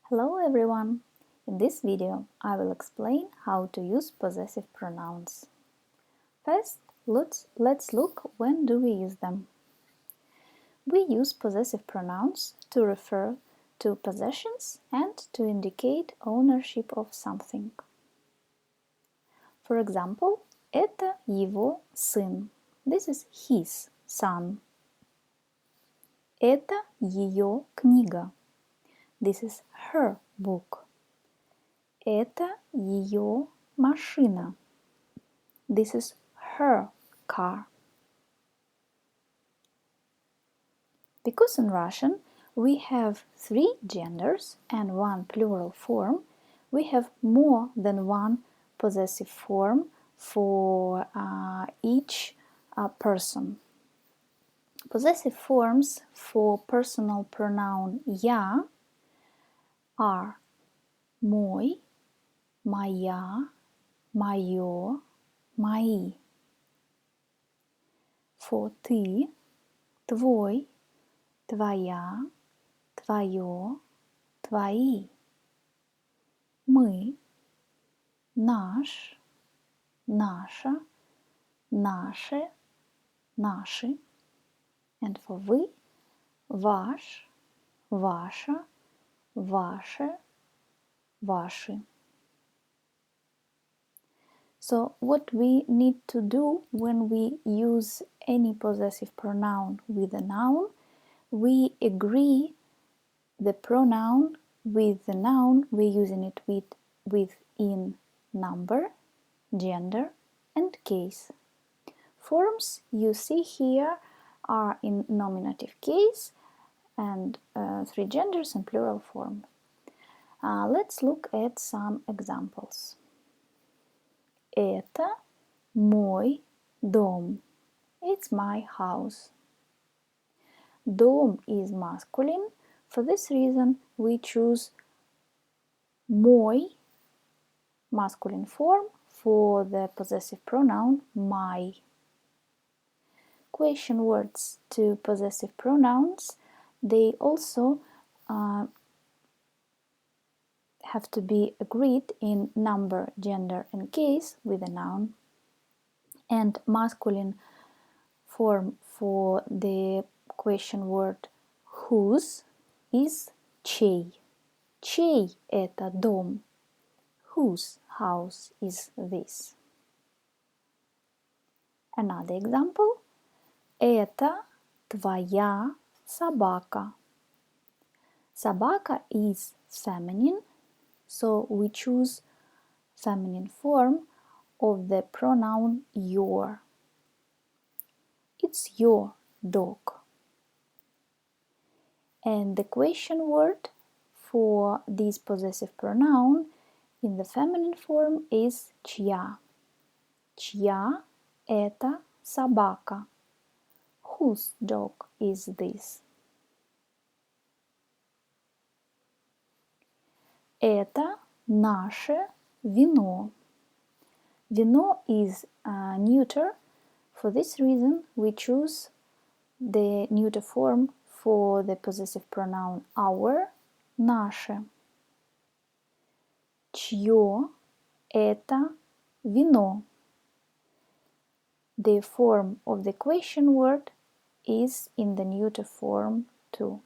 Hello everyone! In this video I will explain how to use possessive pronouns. First, let's look when do we use them. We use possessive pronouns to refer to possessions and to indicate ownership of something. For example, это его сын. This is his son. Это ее книга. This is her book. Это ее машина. This is her car. Because in Russian we have 3 genders and 1 plural form, we have more than one possessive form for each person. Possessive forms for personal pronoun я are мой, моя, моё, мои. For ты, твой, твоя, твоё, твои. Мы, наш, наша, наше, наши. And for вы, ваш, ваша, ваше, ваши. So what we need to do when we use any possessive pronoun with a noun, we agree the pronoun with the noun we're using it with in number, gender and case. Forms you see here are in nominative case and 3 genders and plural form. Let's look at some examples. Это мой дом. It's my house. Дом is masculine. For this reason, we choose мой masculine form for the possessive pronoun my. Question words to possessive pronouns, they also have to be agreed in number, gender and case with a noun. And masculine form for the question word whose is чей. Чей это дом? Whose house is this? Another example. Это твоя собака. Собака is feminine, so we choose feminine form of the pronoun your. It's your dog. And the question word for this possessive pronoun in the feminine form is чья. Чья это собака? Whose dog is this? Это наше вино. Вино is neuter. For this reason, we choose the neuter form for the possessive pronoun our, наше. Чье это вино? The form of the question word is in the neuter form too.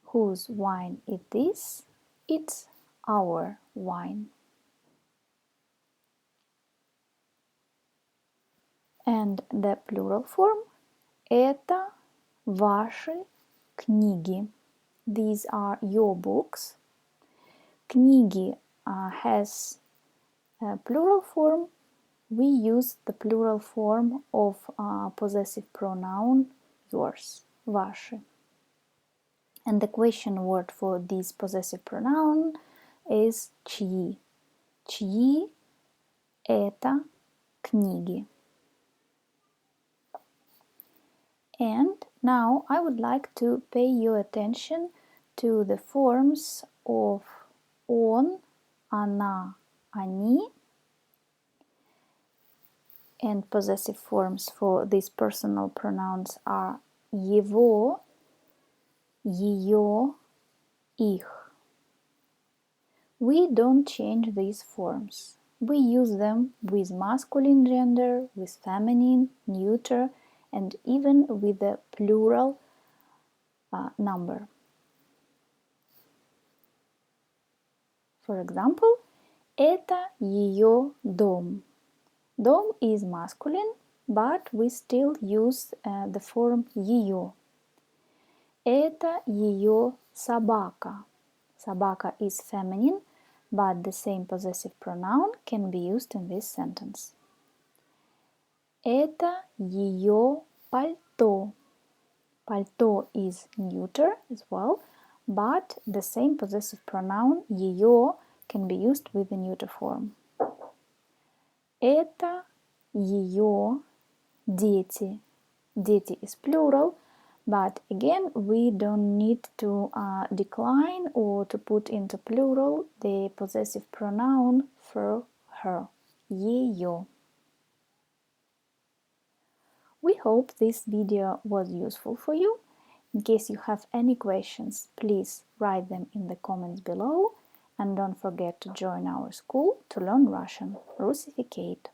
Whose wine is this? It's our wine. And the plural form это ваши книги. These are your books. Книги has a plural form. We use the plural form of possessive pronoun yours, ваши. And the question word for this possessive pronoun is чьи. Чьи это книги. And now I would like to pay your attention to the forms of он, она, они, and possessive forms for these personal pronouns are его, ее, их. We don't change these forms. We use them with masculine gender, with feminine, neuter, and even with the plural number. For example, это ее дом. Дом is masculine, but we still use the form ее. Это ее собака. Собака is feminine, but the same possessive pronoun can be used in this sentence. Это ее пальто. Пальто is neuter as well, but the same possessive pronoun ее can be used with the neuter form. Это ее дети. Дети is plural, but again we don't need to decline or to put into plural the possessive pronoun for her. Ее. We hope this video was useful for you. In case you have any questions, please write them in the comments below, and don't forget to join our school to learn Russian, Russificate.